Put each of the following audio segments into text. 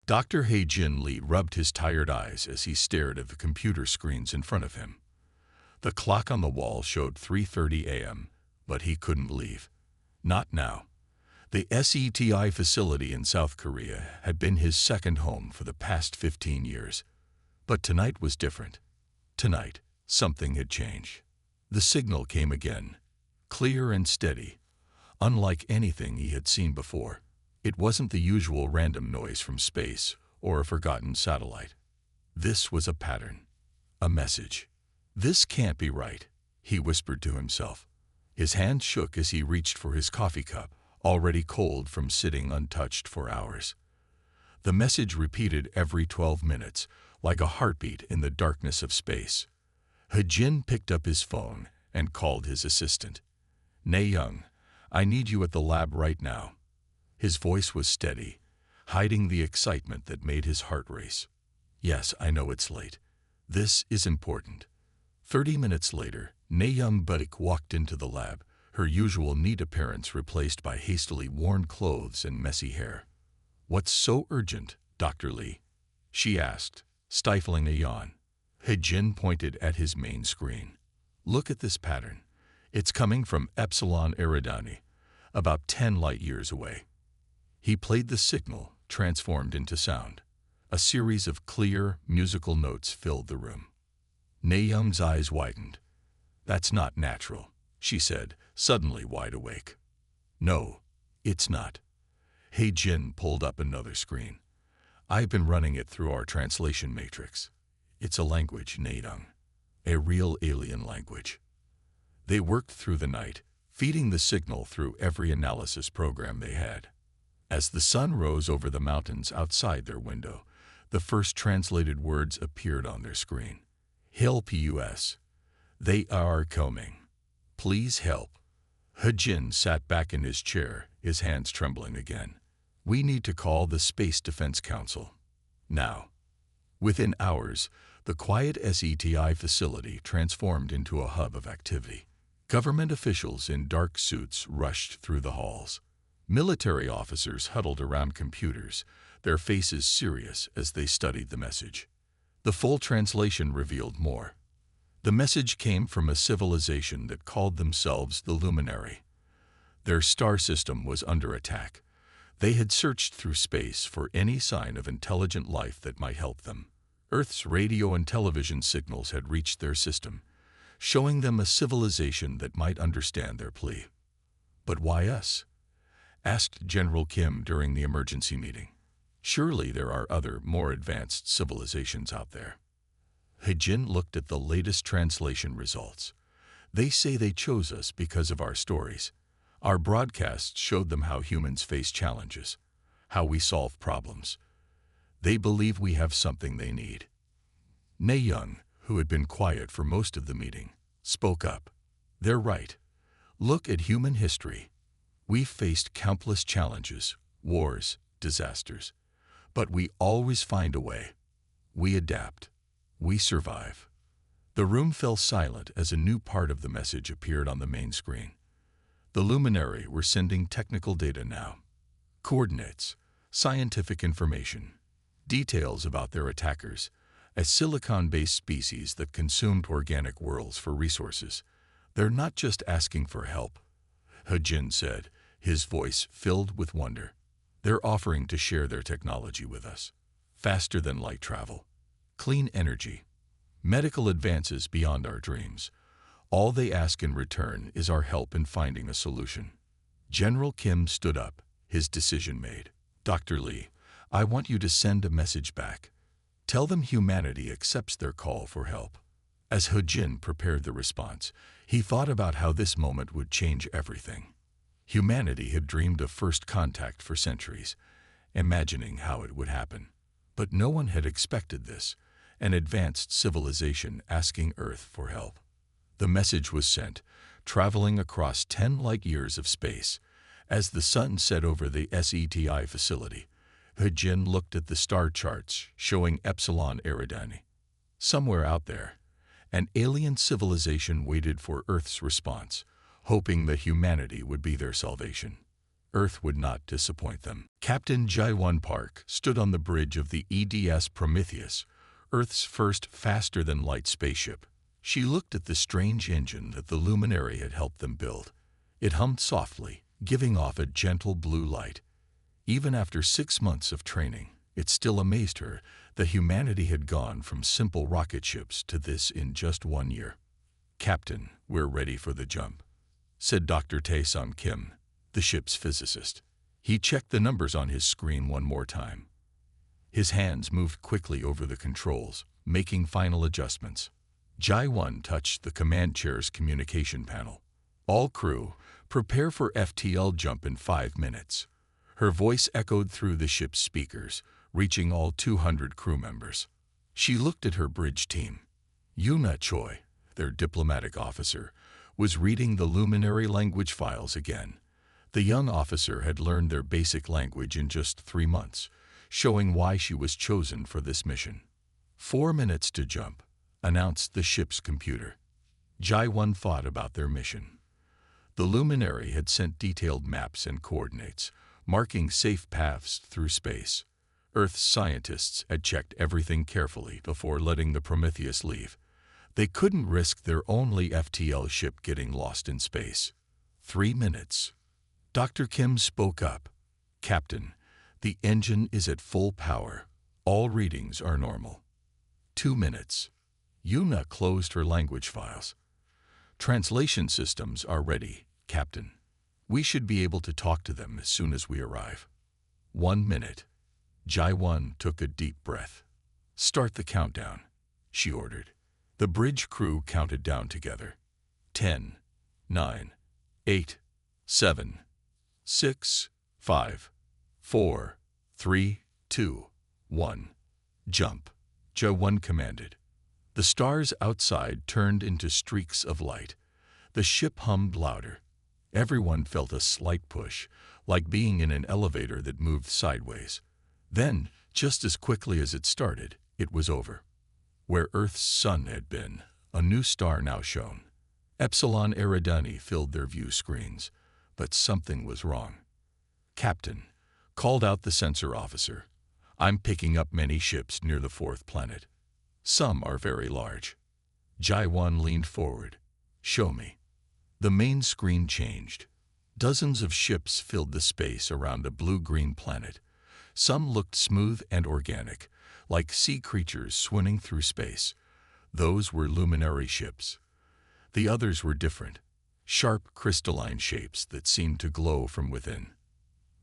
Dr. He-Jin Lee rubbed his tired eyes as he stared at the computer screens in front of him. The clock on the wall showed 3:30 a.m., but he couldn't leave. Not now. The SETI facility in South Korea had been his second home for the past 15 years. But tonight was different. Tonight, something had changed. The signal came again, clear and steady, unlike anything he had seen before. It wasn't the usual random noise from space or a forgotten satellite. This was a pattern, a message. "This can't be right," he whispered to himself. His hand shook as he reached for his coffee cup, already cold from sitting untouched for hours. The message repeated every 12 minutes, like a heartbeat in the darkness of space. He-Jin picked up his phone and called his assistant. "Na-young, I need you at the lab right now." His voice was steady, hiding the excitement that made his heart race. "Yes, I know it's late. This is important." 30 minutes later, Na-young Budik walked into the lab, her usual neat appearance replaced by hastily worn clothes and messy hair. "What's so urgent, Dr. Lee?" she asked, stifling a yawn. He-Jin pointed at his main screen. "Look at this pattern. It's coming from Epsilon Eridani, about 10 light-years away." He played the signal, transformed into sound. A series of clear, musical notes filled the room. Na-young's eyes widened. "That's not natural," she said, suddenly wide awake. "No, it's not." He-Jin pulled up another screen. "I've been running it through our translation matrix. It's a language, Na-young. A real alien language." They worked through the night, feeding the signal through every analysis program they had. As the sun rose over the mountains outside their window, the first translated words appeared on their screen. "Help us. They are coming. Please help." He-Jin sat back in his chair, his hands trembling again. "We need to call the Space Defense Council. Now." Within hours, the quiet SETI facility transformed into a hub of activity. Government officials in dark suits rushed through the halls. Military officers huddled around computers, their faces serious as they studied the message. The full translation revealed more. The message came from a civilization that called themselves the Luminary. Their star system was under attack. They had searched through space for any sign of intelligent life that might help them. Earth's radio and television signals had reached their system, showing them a civilization that might understand their plea. "But why us?" asked General Kim during the emergency meeting. "Surely there are other, more advanced civilizations out there." He-Jin looked at the latest translation results. "They say they chose us because of our stories. Our broadcasts showed them how humans face challenges, how we solve problems. They believe we have something they need." Na-young, who had been quiet for most of the meeting, spoke up. "They're right. Look at human history. We've faced countless challenges, wars, disasters. But we always find a way. We adapt. We survive." The room fell silent as a new part of the message appeared on the main screen. The Luminary were sending technical data now. Coordinates, scientific information, details about their attackers, a silicon-based species that consumed organic worlds for resources. "They're not just asking for help," He-Jin said, his voice filled with wonder. "They're offering to share their technology with us. Faster than light travel. Clean energy. Medical advances beyond our dreams. All they ask in return is our help in finding a solution." General Kim stood up, his decision made. "Dr. Lee, I want you to send a message back. Tell them humanity accepts their call for help." As He-Jin prepared the response, he thought about how this moment would change everything. Humanity had dreamed of first contact for centuries, imagining how it would happen. But no one had expected this, an advanced civilization asking Earth for help. The message was sent, traveling across 10 light-years of space. As the sun set over the SETI facility, He-Jin looked at the star charts showing Epsilon Eridani. Somewhere out there, an alien civilization waited for Earth's response, hoping that humanity would be their salvation. Earth would not disappoint them. Captain Jai-1 Park stood on the bridge of the EDS Prometheus, Earth's first faster-than-light spaceship. She looked at the strange engine that the luminary had helped them build. It hummed softly, giving off a gentle blue light. Even after 6 months of training, it still amazed her that humanity had gone from simple rocket ships to this in just 1 year. "Captain, we're ready for the jump," said Dr. Tae-sung Kim, the ship's physicist. He checked the numbers on his screen one more time. His hands moved quickly over the controls, making final adjustments. Jai-1 touched the command chair's communication panel. "All crew, prepare for FTL jump in 5 minutes." Her voice echoed through the ship's speakers, reaching all 200 crew members. She looked at her bridge team. Yuna Choi, their diplomatic officer, was reading the luminary language files again. The young officer had learned their basic language in just 3 months, showing why she was chosen for this mission. 4 minutes to jump," announced the ship's computer. Jai-1 thought about their mission. The luminary had sent detailed maps and coordinates, marking safe paths through space. Earth's scientists had checked everything carefully before letting the Prometheus leave. They couldn't risk their only FTL ship getting lost in space. 3 minutes. Dr. Kim spoke up. "Captain, the engine is at full power. All readings are normal." 2 minutes. Yuna closed her language files. "Translation systems are ready, Captain. We should be able to talk to them as soon as we arrive." 1 minute. Jai-1 took a deep breath. "Start the countdown," she ordered. The bridge crew counted down together. 10, 9, 8, 7, 6, 5, 4, 3, 2, 1. "Jump," Jai-1 commanded. The stars outside turned into streaks of light. The ship hummed louder. Everyone felt a slight push, like being in an elevator that moved sideways. Then, just as quickly as it started, it was over. Where Earth's sun had been, a new star now shone. Epsilon Eridani filled their view screens, but something was wrong. "Captain," called out the sensor officer, "I'm picking up many ships near the 4th planet. Some are very large." Jai-1 leaned forward. "Show me." The main screen changed. Dozens of ships filled the space around a blue-green planet. Some looked smooth and organic, like sea creatures swimming through space. Those were luminary ships. The others were different, sharp crystalline shapes that seemed to glow from within.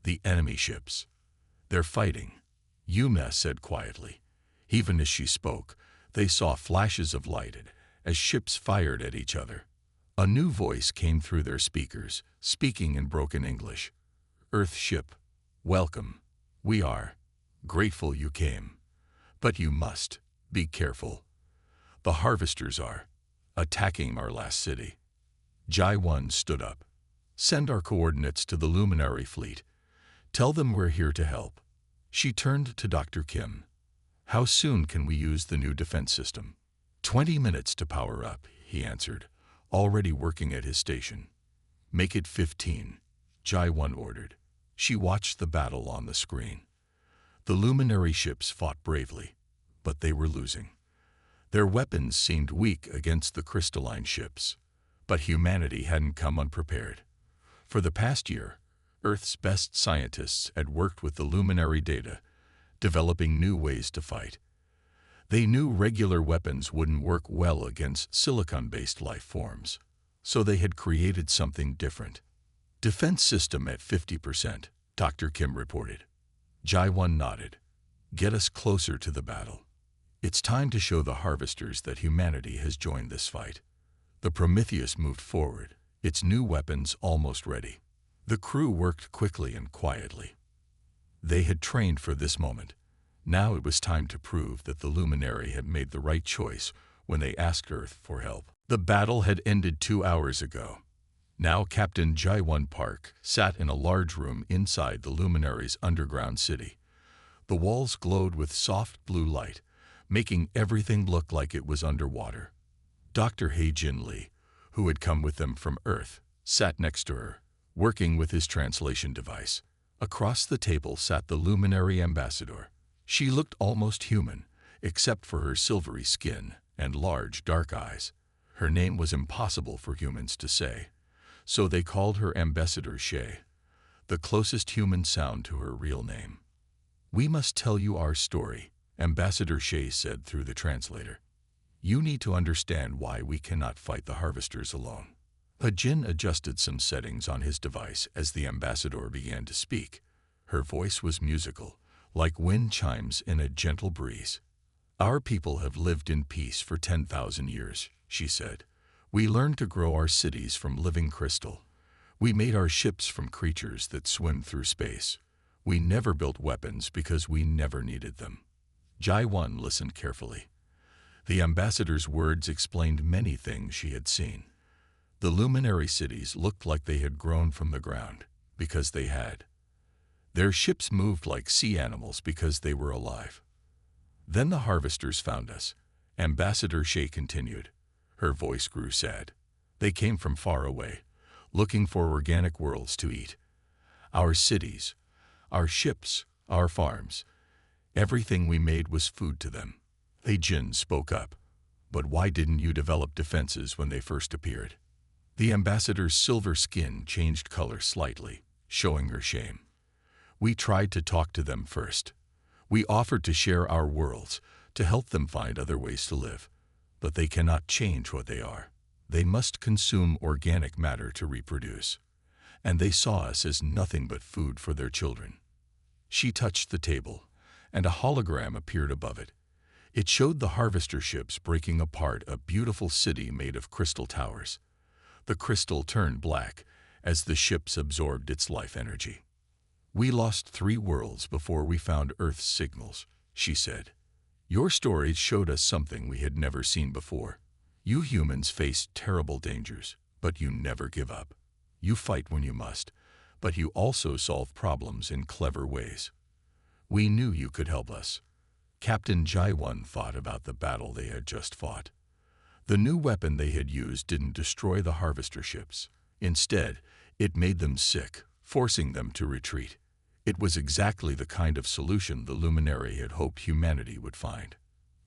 The enemy ships. "They're fighting," Yuna said quietly. Even as she spoke, they saw flashes of light as ships fired at each other. A new voice came through their speakers, speaking in broken English. "Earth ship, welcome. We are grateful you came. But you must be careful. The harvesters are attacking our last city." Jai-1 stood up. "Send our coordinates to the luminary fleet. Tell them we're here to help." She turned to Dr. Kim. "How soon can we use the new defense system?" 20 minutes to power up," he answered, already working at his station. "Make it 15, Jai-1 ordered. She watched the battle on the screen. The luminary ships fought bravely, but they were losing. Their weapons seemed weak against the crystalline ships, but humanity hadn't come unprepared. For the past year, Earth's best scientists had worked with the luminary data, developing new ways to fight. They knew regular weapons wouldn't work well against silicon-based life forms, so they had created something different. "Defense system at 50%, Dr. Kim reported. Jai-1 nodded. "Get us closer to the battle. It's time to show the harvesters that humanity has joined this fight." The Prometheus moved forward, its new weapons almost ready. The crew worked quickly and quietly. They had trained for this moment. Now it was time to prove that the luminary had made the right choice when they asked Earth for help. The battle had ended 2 hours ago. Now Captain Jai-1 Park sat in a large room inside the luminary's underground city. The walls glowed with soft blue light, making everything look like it was underwater. Dr. Hae-Jin Lee, who had come with them from Earth, sat next to her, working with his translation device. Across the table sat the luminary ambassador. She looked almost human, except for her silvery skin and large, dark eyes. Her name was impossible for humans to say, so they called her Ambassador Shay, the closest human sound to her real name. "We must tell you our story," Ambassador Shay said through the translator. "You need to understand why we cannot fight the harvesters alone." Jin adjusted some settings on his device as the ambassador began to speak. Her voice was musical, like wind chimes in a gentle breeze. "Our people have lived in peace for 10,000 years, she said. "We learned to grow our cities from living crystal. We made our ships from creatures that swim through space. We never built weapons because we never needed them." Jai-1 listened carefully. The ambassador's words explained many things she had seen. The luminary cities looked like they had grown from the ground, because they had. Their ships moved like sea animals because they were alive. "Then the harvesters found us," Ambassador Shay continued. Her voice grew sad. "They came from far away, looking for organic worlds to eat. Our cities, our ships, our farms, everything we made was food to them." Jin spoke up. "But why didn't you develop defenses when they first appeared?" The ambassador's silver skin changed color slightly, showing her shame. "We tried to talk to them first. We offered to share our worlds, to help them find other ways to live. But they cannot change what they are. They must consume organic matter to reproduce. And they saw us as nothing but food for their children." She touched the table, and a hologram appeared above it. It showed the harvester ships breaking apart a beautiful city made of crystal towers. The crystal turned black as the ships absorbed its life energy. "We lost 3 worlds before we found Earth's signals," she said. "Your stories showed us something we had never seen before. You humans face terrible dangers, but you never give up. You fight when you must, but you also solve problems in clever ways. We knew you could help us." Captain Jai-1 thought about the battle they had just fought. The new weapon they had used didn't destroy the harvester ships. Instead, it made them sick, forcing them to retreat. It was exactly the kind of solution the Luminary had hoped humanity would find.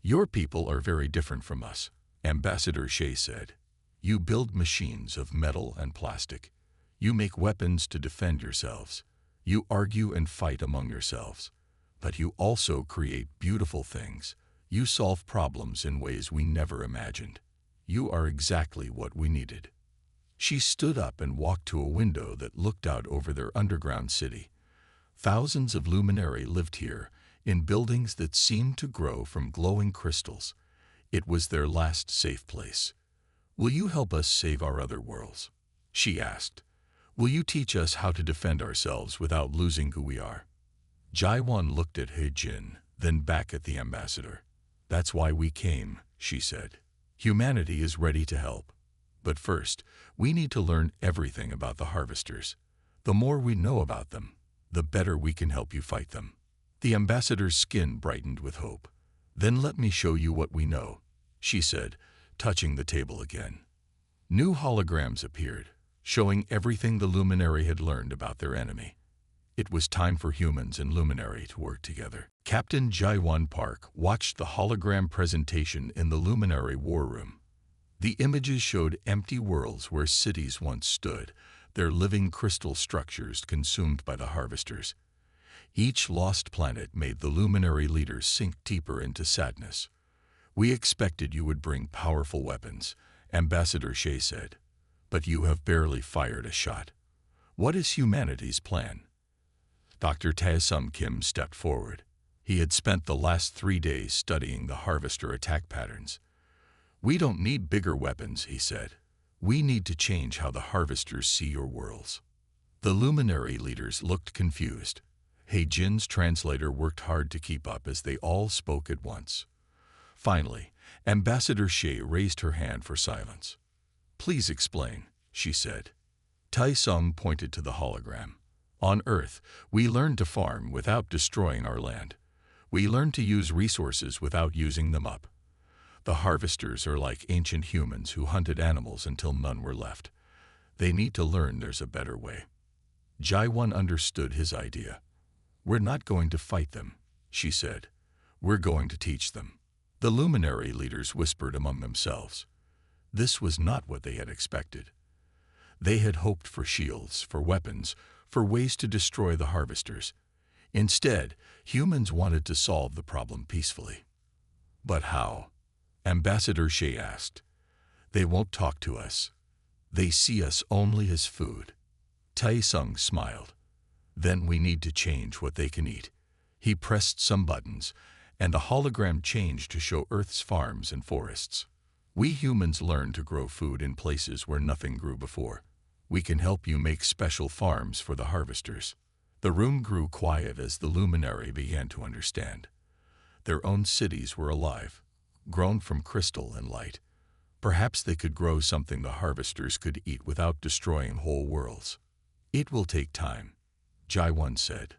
"Your people are very different from us," Ambassador Shay said. "You build machines of metal and plastic. You make weapons to defend yourselves. You argue and fight among yourselves. But you also create beautiful things. You solve problems in ways we never imagined. You are exactly what we needed." She stood up and walked to a window that looked out over their underground city. Thousands of luminary lived here, in buildings that seemed to grow from glowing crystals. It was their last safe place. "Will you help us save our other worlds?" she asked. "Will you teach us how to defend ourselves without losing who we are?" Jai-1 looked at Jin, then back at the ambassador. "That's why we came," she said. "Humanity is ready to help. But first, we need to learn everything about the harvesters. The more we know about them, the better we can help you fight them." The ambassador's skin brightened with hope. "Then let me show you what we know," she said, touching the table again. New holograms appeared, showing everything the Luminary had learned about their enemy. It was time for humans and Luminary to work together. Captain Jai-1 Park watched the hologram presentation in the Luminary war room. The images showed empty worlds where cities once stood, their living crystal structures consumed by the harvesters. Each lost planet made the Luminary leaders sink deeper into sadness. "We expected you would bring powerful weapons," Ambassador Shay said. "But you have barely fired a shot. What is humanity's plan?" Dr. Taesum Kim stepped forward. He had spent the last 3 days studying the harvester attack patterns. "We don't need bigger weapons," he said. "We need to change how the harvesters see your worlds." The luminary leaders looked confused. Jin's translator worked hard to keep up as they all spoke at once. Finally, Ambassador Shay raised her hand for silence. "Please explain," she said. Taesum pointed to the hologram. "On Earth, we learned to farm without destroying our land. We learned to use resources without using them up. The harvesters are like ancient humans who hunted animals until none were left. They need to learn there's a better way." Jaiwan understood his idea. "We're not going to fight them," she said. "We're going to teach them." The luminary leaders whispered among themselves. This was not what they had expected. They had hoped for shields, for weapons, for ways to destroy the harvesters. Instead, humans wanted to solve the problem peacefully. "But how?" Ambassador Shea asked. "They won't talk to us. They see us only as food." Tai Sung smiled. "Then we need to change what they can eat." He pressed some buttons, and a hologram changed to show Earth's farms and forests. "We humans learned to grow food in places where nothing grew before. We can help you make special farms for the harvesters." The room grew quiet as the luminary began to understand. Their own cities were alive, grown from crystal and light. Perhaps they could grow something the harvesters could eat without destroying whole worlds. "It will take time," Jaiwan said.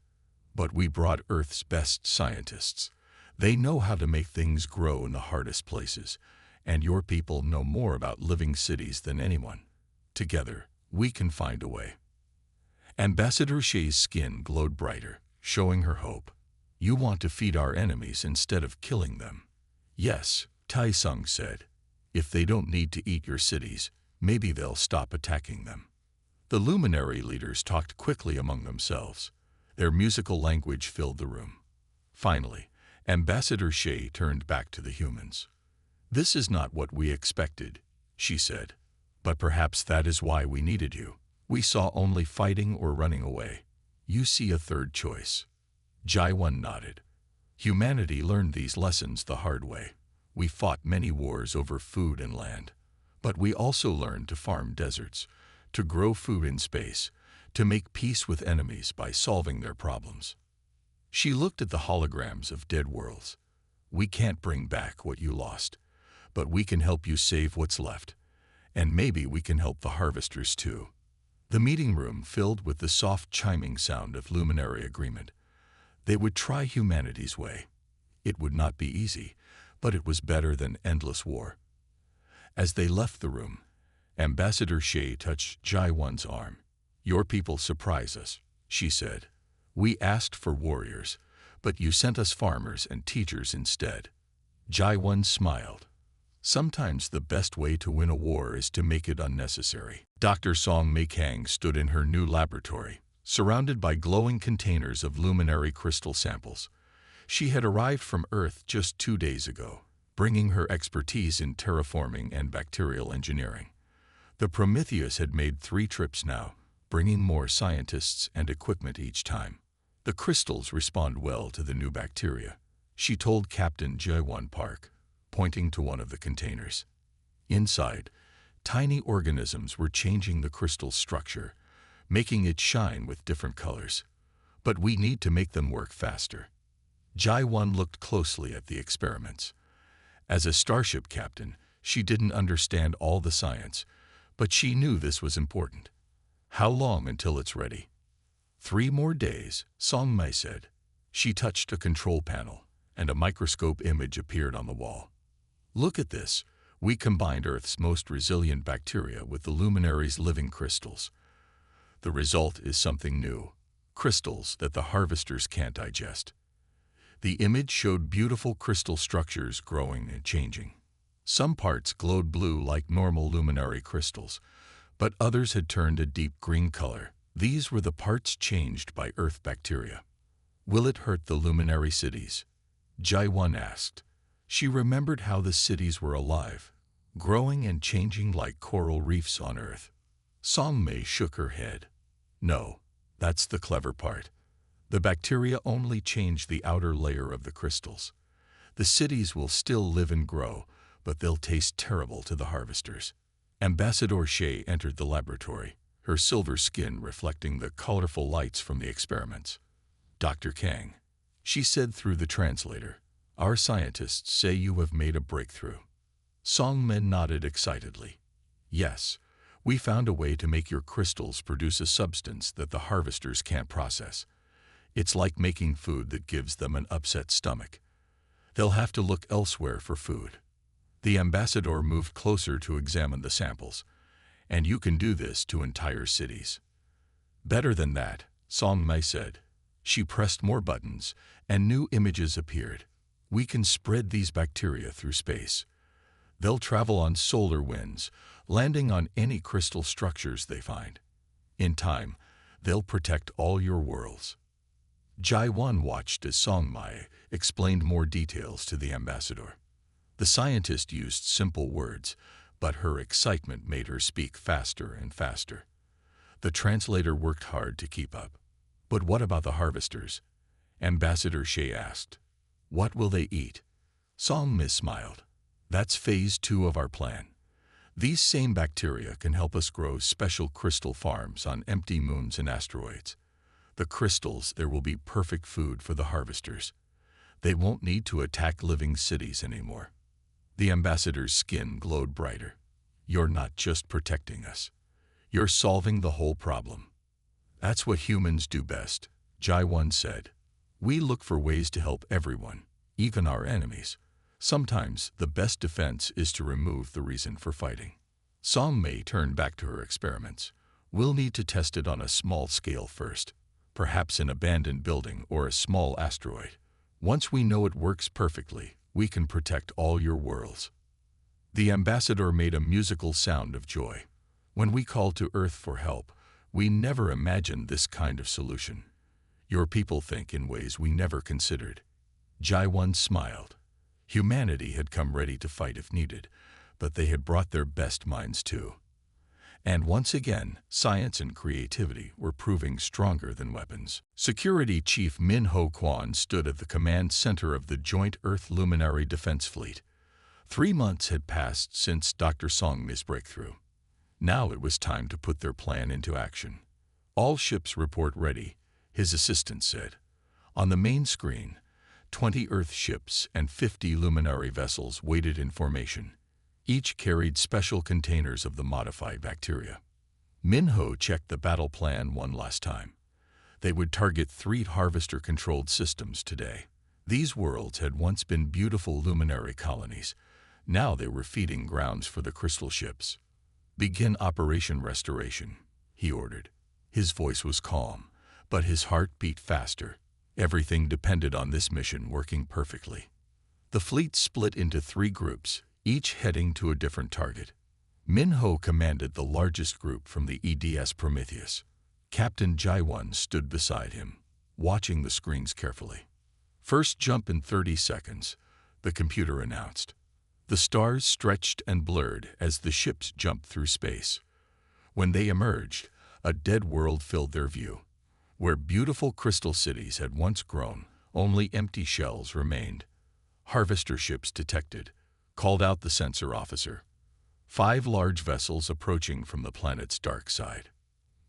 "But we brought Earth's best scientists. They know how to make things grow in the hardest places, and your people know more about living cities than anyone. Together, we can find a way." Ambassador Shea's skin glowed brighter, showing her hope. "You want to feed our enemies instead of killing them." "Yes," Tai Sung said. "If they don't need to eat your cities, maybe they'll stop attacking them." The luminary leaders talked quickly among themselves. Their musical language filled the room. Finally, Ambassador Shea turned back to the humans. "This is not what we expected," she said. "But perhaps that is why we needed you. We saw only fighting or running away. You see a third choice." Jaiwan nodded. "Humanity learned these lessons the hard way. We fought many wars over food and land. But we also learned to farm deserts, to grow food in space, to make peace with enemies by solving their problems." She looked at the holograms of dead worlds. "We can't bring back what you lost, but we can help you save what's left. And maybe we can help the harvesters too." The meeting room filled with the soft chiming sound of luminary agreement. They would try humanity's way. It would not be easy, but it was better than endless war. As they left the room, Ambassador Shea touched Jaiwan's arm. "Your people surprise us," she said. "We asked for warriors, but you sent us farmers and teachers instead." Jaiwan smiled. "Sometimes the best way to win a war is to make it unnecessary." Dr. Song Meikang stood in her new laboratory, surrounded by glowing containers of luminary crystal samples. She had arrived from Earth just 2 days ago, bringing her expertise in terraforming and bacterial engineering. The Prometheus had made 3 trips now, bringing more scientists and equipment each time. "The crystals respond well to the new bacteria," she told Captain Jaiwan Park, pointing to one of the containers. Inside, tiny organisms were changing the crystal structure, making it shine with different colors. "But we need to make them work faster." Jaiwan looked closely at the experiments. As a starship captain, she didn't understand all the science, but she knew this was important. "How long until it's ready?" 3 more days, Song Mei said. She touched a control panel, and a microscope image appeared on the wall. "Look at this. We combined Earth's most resilient bacteria with the luminary's living crystals. The result is something new, crystals that the harvesters can't digest." The image showed beautiful crystal structures growing and changing. Some parts glowed blue like normal luminary crystals, but others had turned a deep green color. These were the parts changed by Earth bacteria. "Will it hurt the luminary cities?" Jaiwan asked. She remembered how the cities were alive, growing and changing like coral reefs on Earth. Song Mei shook her head. "No, that's the clever part. The bacteria only change the outer layer of the crystals. The cities will still live and grow, but they'll taste terrible to the harvesters." Ambassador Shea entered the laboratory, her silver skin reflecting the colorful lights from the experiments. "Dr. Kang," she said through the translator, "our scientists say you have made a breakthrough." Song Men nodded excitedly. "Yes, we found a way to make your crystals produce a substance that the harvesters can't process. It's like making food that gives them an upset stomach. They'll have to look elsewhere for food." The ambassador moved closer to examine the samples. "And you can do this to entire cities." Better than that, Song Mai said. She pressed more buttons, and new images appeared. We can spread these bacteria through space. They'll travel on solar winds, landing on any crystal structures they find. In time, they'll protect all your worlds. Jaiwan watched as Song Mai explained more details to the ambassador. The scientist used simple words, but her excitement made her speak faster and faster. The translator worked hard to keep up. But what about the harvesters? Ambassador Shea asked. What will they eat? Song Mai smiled. That's phase 2 of our plan. These same bacteria can help us grow special crystal farms on empty moons and asteroids. The crystals there will be perfect food for the harvesters. They won't need to attack living cities anymore. The ambassador's skin glowed brighter. You're not just protecting us. You're solving the whole problem. That's what humans do best, Jaiwan said. We look for ways to help everyone, even our enemies. Sometimes the best defense is to remove the reason for fighting. Song Mai turned back to her experiments. We'll need to test it on a small scale first, perhaps an abandoned building or a small asteroid. Once we know it works perfectly, we can protect all your worlds. The ambassador made a musical sound of joy. When we called to Earth for help, we never imagined this kind of solution. Your people think in ways we never considered. Jaiwan smiled. Humanity had come ready to fight if needed, but they had brought their best minds too. And once again, science and creativity were proving stronger than weapons. Security Chief Min Ho Kwon stood at the command center of the Joint Earth Luminary Defense Fleet. 3 months had passed since Dr. Song Mai's breakthrough. Now it was time to put their plan into action. All ships report ready, his assistant said. On the main screen, 20 Earth ships and 50 luminary vessels waited in formation. Each carried special containers of the modified bacteria. Min Ho checked the battle plan one last time. They would target 3 harvester-controlled systems today. These worlds had once been beautiful luminary colonies. Now they were feeding grounds for the crystal ships. Begin Operation Restoration, he ordered. His voice was calm, but his heart beat faster. Everything depended on this mission working perfectly. The fleet split into 3 groups, each heading to a different target. Min Ho commanded the largest group from the EDS Prometheus. Captain Jaiwan stood beside him, watching the screens carefully. First jump in 30 seconds, the computer announced. The stars stretched and blurred as the ships jumped through space. When they emerged, a dead world filled their view. Where beautiful crystal cities had once grown, only empty shells remained. Harvester ships detected, called out the sensor officer. 5 large vessels approaching from the planet's dark side.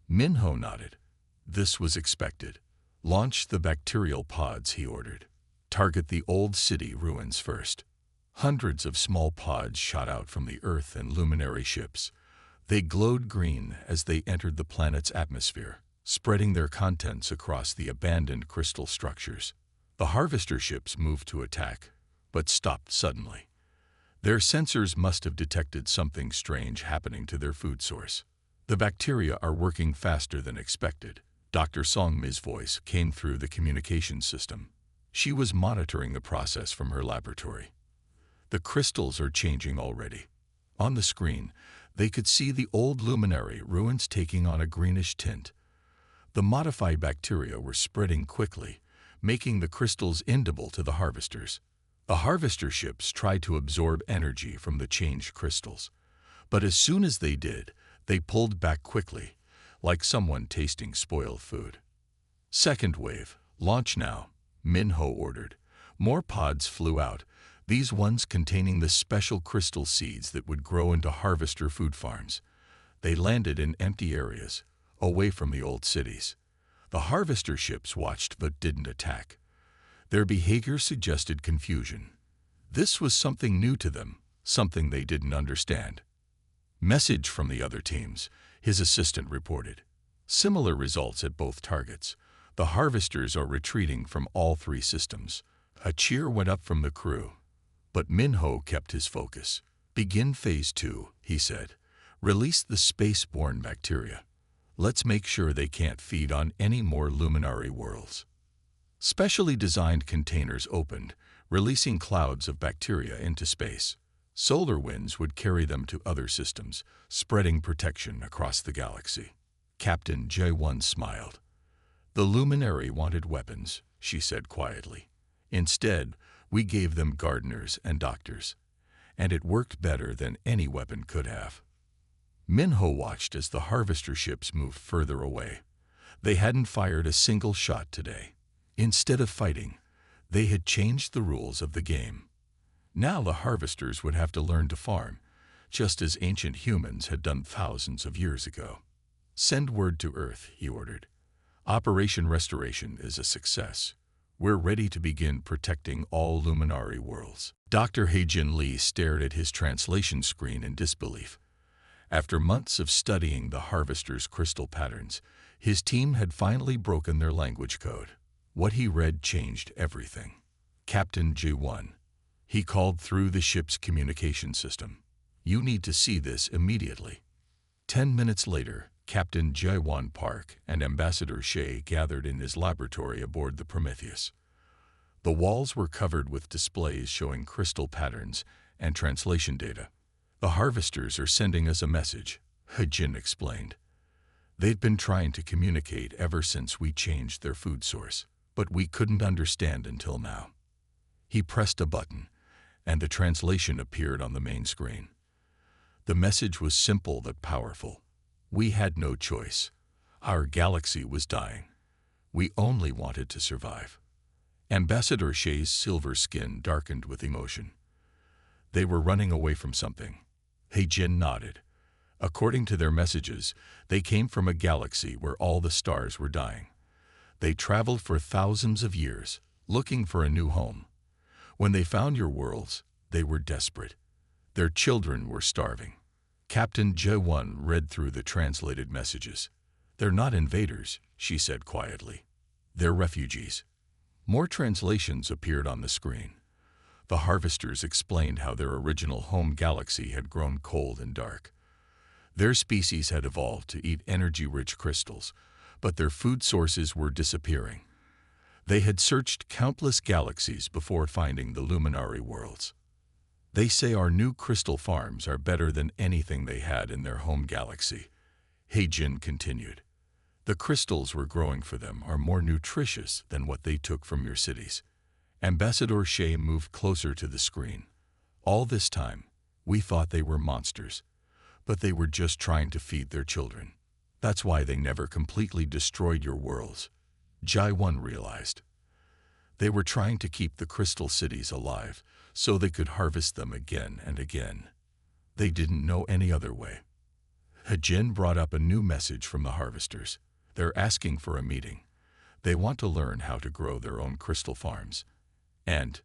Min Ho nodded. This was expected. Launch the bacterial pods, he ordered. Target the old city ruins first. Hundreds of small pods shot out from the Earth and luminary ships. They glowed green as they entered the planet's atmosphere, spreading their contents across the abandoned crystal structures. The harvester ships moved to attack, but stopped suddenly. Their sensors must have detected something strange happening to their food source. The bacteria are working faster than expected. Dr. Song Mai's voice came through the communication system. She was monitoring the process from her laboratory. The crystals are changing already. On the screen, they could see the old luminary ruins taking on a greenish tint. The modified bacteria were spreading quickly, making the crystals inedible to the harvesters. The harvester ships tried to absorb energy from the changed crystals, but as soon as they did, they pulled back quickly, like someone tasting spoiled food. Second wave, launch now, Min Ho ordered. More pods flew out, these ones containing the special crystal seeds that would grow into harvester food farms. They landed in empty areas, away from the old cities. The harvester ships watched but didn't attack. Their behavior suggested confusion. This was something new to them, something they didn't understand. Message from the other teams, his assistant reported. Similar results at both targets. The harvesters are retreating from all 3 systems. A cheer went up from the crew. But Min Ho kept his focus. Begin phase 2, he said. Release the space-borne bacteria. Let's make sure they can't feed on any more luminary worlds. Specially designed containers opened, releasing clouds of bacteria into space. Solar winds would carry them to other systems, spreading protection across the galaxy. Captain J1 smiled. The luminary wanted weapons, she said quietly. Instead, we gave them gardeners and doctors, and it worked better than any weapon could have. Minho watched as the harvester ships moved further away. They hadn't fired a single shot today. Instead of fighting, they had changed the rules of the game. Now the harvesters would have to learn to farm, just as ancient humans had done thousands of years ago. Send word to Earth, he ordered. Operation Restoration is a success. We're ready to begin protecting all luminary worlds. Dr. Heijin Lee stared at his translation screen in disbelief. After months of studying the harvester's crystal patterns, his team had finally broken their language code. What he read changed everything. Captain J1. He called through the ship's communication system. You need to see this immediately. 10 minutes later, Captain J1 Park and Ambassador Shea gathered in his laboratory aboard the Prometheus. The walls were covered with displays showing crystal patterns and translation data. The harvesters are sending us a message, Heijin explained. They'd been trying to communicate ever since we changed their food source, but we couldn't understand until now. He pressed a button, and the translation appeared on the main screen. The message was simple but powerful. We had no choice. Our galaxy was dying. We only wanted to survive. Ambassador Shea's silver skin darkened with emotion. They were running away from something. Heijin nodded. According to their messages, they came from a galaxy where all the stars were dying. They traveled for thousands of years, looking for a new home. When they found your worlds, they were desperate. Their children were starving. Captain J1 read through the translated messages. They're not invaders, she said quietly. They're refugees. More translations appeared on the screen. The harvesters explained how their original home galaxy had grown cold and dark. Their species had evolved to eat energy-rich crystals, but their food sources were disappearing. They had searched countless galaxies before finding the luminary worlds. They say our new crystal farms are better than anything they had in their home galaxy. Heijin continued. The crystals we're growing for them are more nutritious than what they took from your cities. Ambassador Shea moved closer to the screen. All this time, we thought they were monsters, but they were just trying to feed their children. That's why they never completely destroyed your worlds. Jai-1 realized. They were trying to keep the crystal cities alive, so they could harvest them again and again. They didn't know any other way. Heijin brought up a new message from the harvesters. They're asking for a meeting. They want to learn how to grow their own crystal farms. And,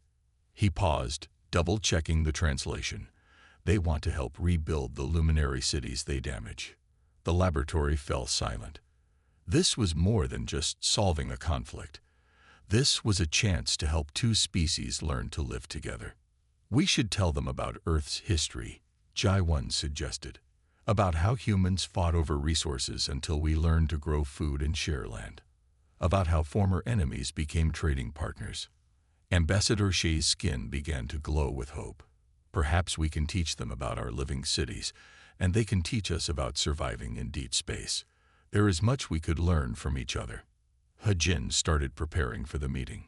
he paused, double-checking the translation. They want to help rebuild the luminary cities they damage. The laboratory fell silent. This was more than just solving a conflict. This was a chance to help two species learn to live together. We should tell them about Earth's history, Jai-1 suggested. About how humans fought over resources until we learned to grow food and share land. About how former enemies became trading partners. Ambassador Shea's skin began to glow with hope. Perhaps we can teach them about our living cities, and they can teach us about surviving in deep space. There is much we could learn from each other. Heijin started preparing for the meeting.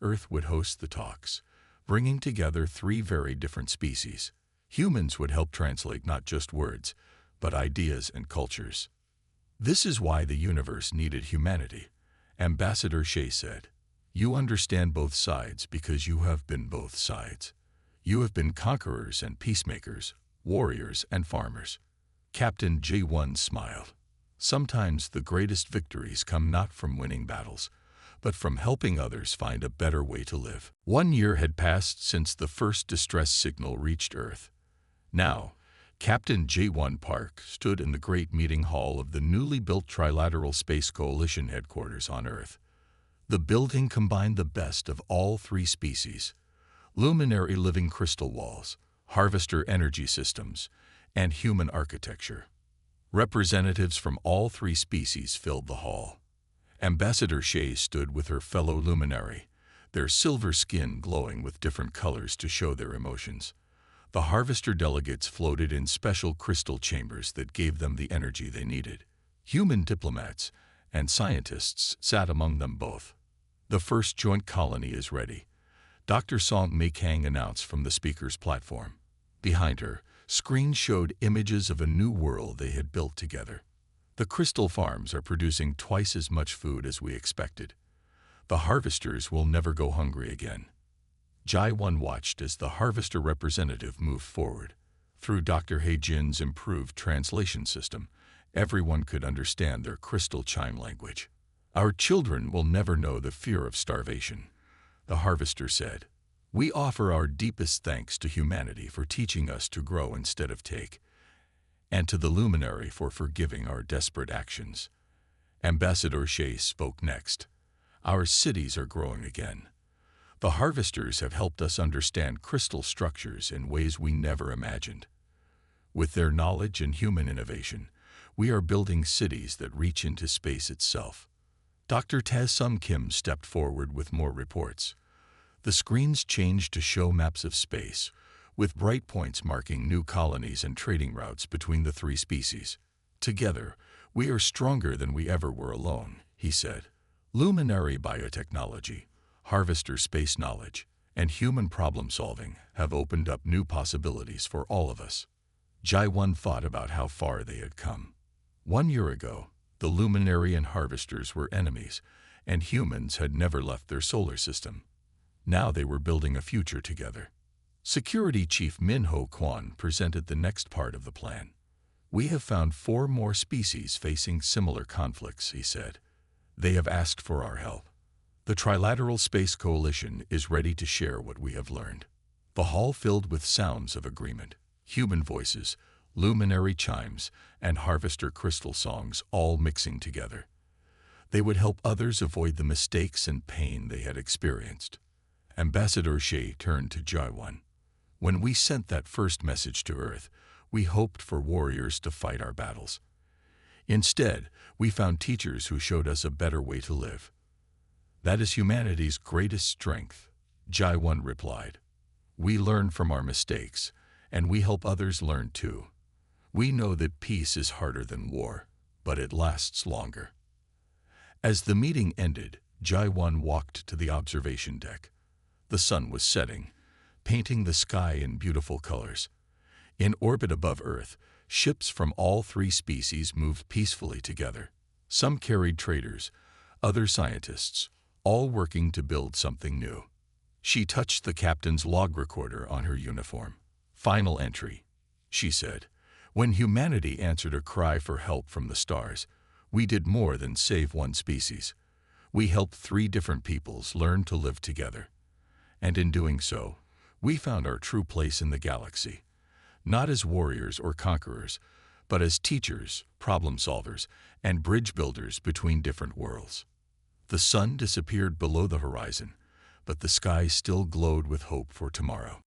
Earth would host the talks, bringing together three very different species. Humans would help translate not just words, but ideas and cultures. This is why the universe needed humanity, Ambassador Shea said. You understand both sides because you have been both sides. You have been conquerors and peacemakers, warriors and farmers. Captain J1 smiled. Sometimes the greatest victories come not from winning battles, but from helping others find a better way to live. 1 year had passed since the first distress signal reached Earth. Now, Captain J1 Park stood in the great meeting hall of the newly built Trilateral Space Coalition headquarters on Earth. The building combined the best of all three species: luminary living crystal walls, harvester energy systems, and human architecture. Representatives from all three species filled the hall. Ambassador Shea stood with her fellow luminary, their silver skin glowing with different colors to show their emotions. The harvester delegates floated in special crystal chambers that gave them the energy they needed. Human diplomats and scientists sat among them both. The first joint colony is ready, Dr. Song Mei-Kang announced from the speaker's platform. Behind her, screens showed images of a new world they had built together. The crystal farms are producing twice as much food as we expected. The harvesters will never go hungry again. Jai-Wan watched as the harvester representative moved forward. Through Dr. He-Jin's improved translation system, everyone could understand their crystal chime language. Our children will never know the fear of starvation, the harvester said. We offer our deepest thanks to humanity for teaching us to grow instead of take, and to the luminary for forgiving our desperate actions. Ambassador Shea spoke next. Our cities are growing again. The harvesters have helped us understand crystal structures in ways we never imagined. With their knowledge and human innovation, we are building cities that reach into space itself. Dr. Tae-Sum Kim stepped forward with more reports. The screens changed to show maps of space, with bright points marking new colonies and trading routes between the three species. Together, we are stronger than we ever were alone, he said. Luminary biotechnology, harvester space knowledge, and human problem-solving have opened up new possibilities for all of us. Jai-Wan thought about how far they had come. 1 year ago, the luminary and harvesters were enemies, and humans had never left their solar system. Now they were building a future together. Security Chief Min Ho Kwon presented the next part of the plan. We have found 4 more species facing similar conflicts, he said. They have asked for our help. The Trilateral Space Coalition is ready to share what we have learned. The hall filled with sounds of agreement, human voices, luminary chimes, and harvester crystal songs all mixing together. They would help others avoid the mistakes and pain they had experienced. Ambassador Shea turned to Jai-Wan. When we sent that first message to Earth, we hoped for warriors to fight our battles. Instead, we found teachers who showed us a better way to live. That is humanity's greatest strength, Jai-Wan replied. We learn from our mistakes, and we help others learn too. We know that peace is harder than war, but it lasts longer. As the meeting ended, Jai-Wan walked to the observation deck. The sun was setting, painting the sky in beautiful colors. In orbit above Earth, ships from all three species moved peacefully together. Some carried traders, other scientists, all working to build something new. She touched the captain's log recorder on her uniform. Final entry, she said. When humanity answered a cry for help from the stars, we did more than save one species. We helped 3 different peoples learn to live together. And in doing so, we found our true place in the galaxy, not as warriors or conquerors, but as teachers, problem solvers, and bridge builders between different worlds. The sun disappeared below the horizon, but the sky still glowed with hope for tomorrow.